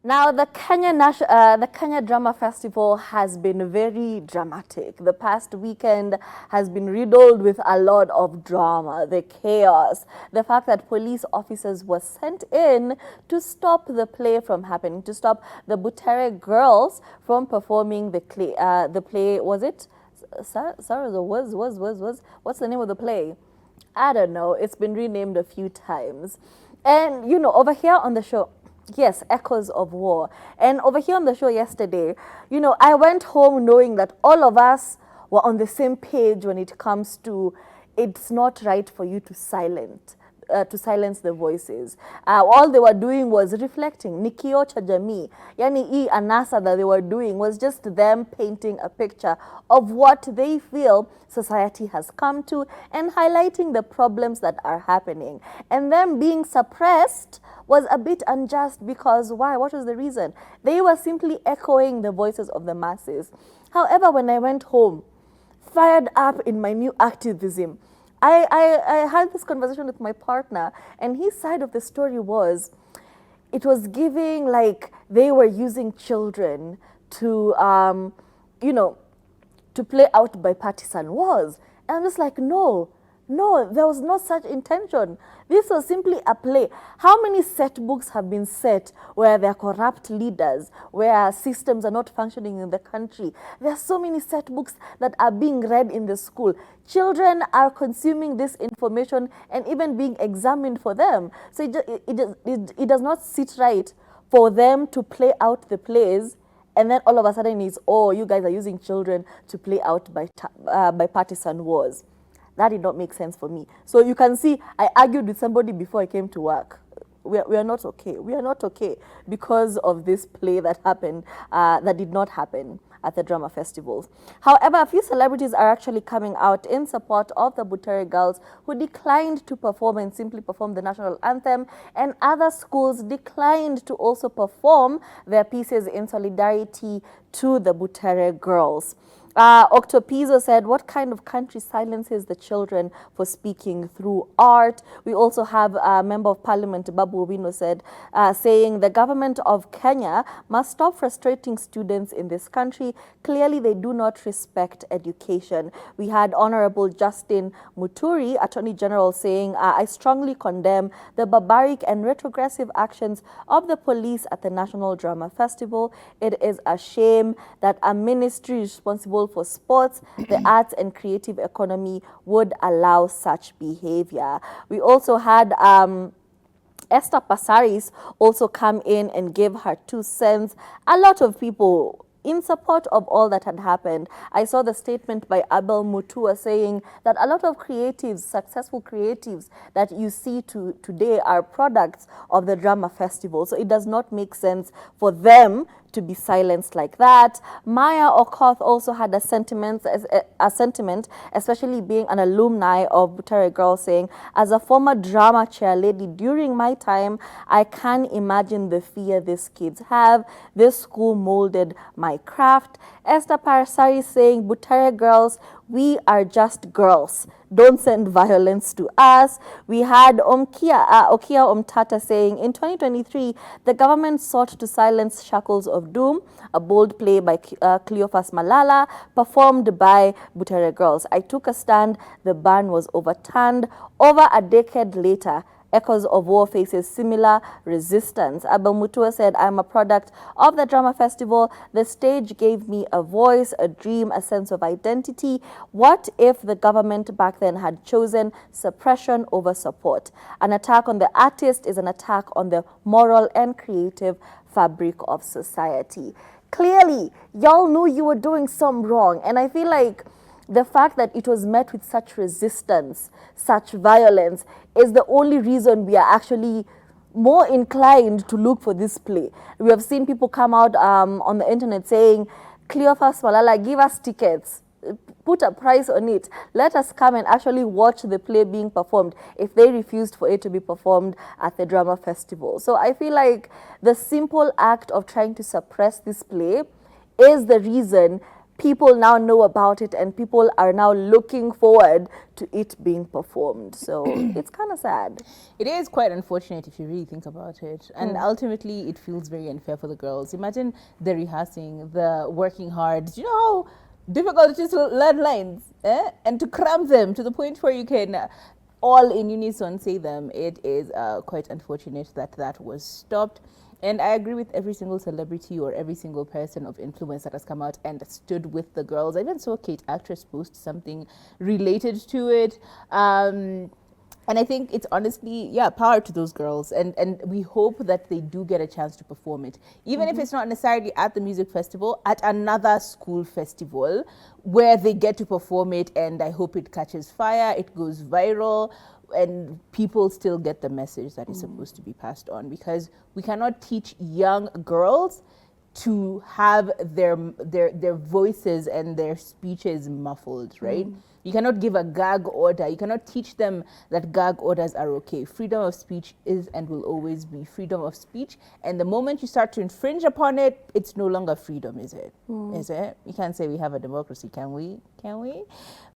Now, the Kenya Drama Festival has been very dramatic. The past weekend has been riddled with a lot of drama, the chaos, the fact that police officers were sent in to stop the play from happening, to stop the Butere Girls from performing the play. Was it? Sorry, what's the name of the play? I don't know. It's been renamed a few times. And, over here on the show, yes, Echoes of War. And over here on the show yesterday, I went home knowing that all of us were on the same page when it comes to it's not right for you to silence the voices. All they were doing was reflecting. Nikio cha jamii. Yani hii anasa that they were doing was just them painting a picture of what they feel society has come to and highlighting the problems that are happening. And them being suppressed was a bit unjust because why? What was the reason? They were simply echoing the voices of the masses. However, when I went home, fired up in my new activism, I had this conversation with my partner, and his side of the story was it was giving like they were using children to, to play out by partisan wars. And I'm just like, no, there was no such intention. This was simply a play. How many set books have been set where there are corrupt leaders, where systems are not functioning in the country? There are so many set books that are being read in the school. Children are consuming this information and even being examined for them. So it does not sit right for them to play out the plays, and then all of a sudden it's, oh, you guys are using children to play out by partisan wars. That did not make sense for me. So you can see I argued with somebody before I came to work. We are not okay. We are not okay because of this play that happened, that did not happen at the drama festivals. However, a few celebrities are actually coming out in support of the Butere Girls who declined to perform and simply perform the national anthem, and other schools declined to also perform their pieces in solidarity to the Butere Girls. Octopizzo said, what kind of country silences the children for speaking through art? We also have a member of parliament, Babu Owino, said, saying the government of Kenya must stop frustrating students in this country. Clearly, they do not respect education. We had Honorable Justin Muturi, Attorney General, saying, I strongly condemn the barbaric and retrogressive actions of the police at the National Drama Festival. It is a shame that a ministry responsible for sports, the arts and creative economy would allow such behavior. We also had Esther Passaris also come in and give her 2 cents. A lot of people in support of all that had happened. I saw the statement by Abel Mutua saying that a lot of creatives, successful creatives that you see today are products of the drama festival. So it does not make sense for them to be silenced like that. Maya Okoth also had a sentiment, especially being an alumni of Butere Girls, saying, as a former drama chair lady during my time, I can imagine the fear these kids have. This school molded my craft. Esther Parasari saying, Butere Girls, we are just girls. Don't send violence to us. We had Okia Omtata saying, in 2023, the government sought to silence Shackles of Doom, a bold play by Cleophas Malala, performed by Butere Girls. I took a stand. The ban was overturned. Over a decade later, Echoes of War faces similar resistance. Abel Mutua said, I'm a product of the drama festival. The stage gave me a voice, a dream, a sense of identity. What if the government back then had chosen suppression over support? An attack on the artist is an attack on the moral and creative fabric of society. Clearly, y'all knew you were doing some wrong. And I feel like the fact that it was met with such resistance, such violence, is the only reason we are actually more inclined to look for this play. We have seen people come out on the internet saying, Cleophas Malala, give us tickets, put a price on it. Let us come and actually watch the play being performed if they refused for it to be performed at the drama festival. So I feel like the simple act of trying to suppress this play is the reason people now know about it and people are now looking forward to it being performed. So it's kind of sad. It is quite unfortunate if you really think about it. And ultimately, it feels very unfair for the girls. Imagine the rehearsing, the working hard. Do you know how difficult it is to learn lines and to cram them to the point where you can all in unison say them? It is quite unfortunate that that was stopped. And I agree with every single celebrity or every single person of influence that has come out and stood with the girls. I even saw Kate Actress post something related to it. And I think it's honestly, yeah, power to those girls. And we hope that they do get a chance to perform it. Even if it's not necessarily at the music festival, at another school festival where they get to perform it. And I hope it catches fire, it goes viral, and people still get the message that is supposed to be passed on, because we cannot teach young girls to have their voices and their speeches muffled, right? You cannot give a gag order. You cannot teach them that gag orders are okay. Freedom of speech is and will always be freedom of speech. And the moment you start to infringe upon it, it's no longer freedom, is it? Is it? You can't say we have a democracy, can we? Can we?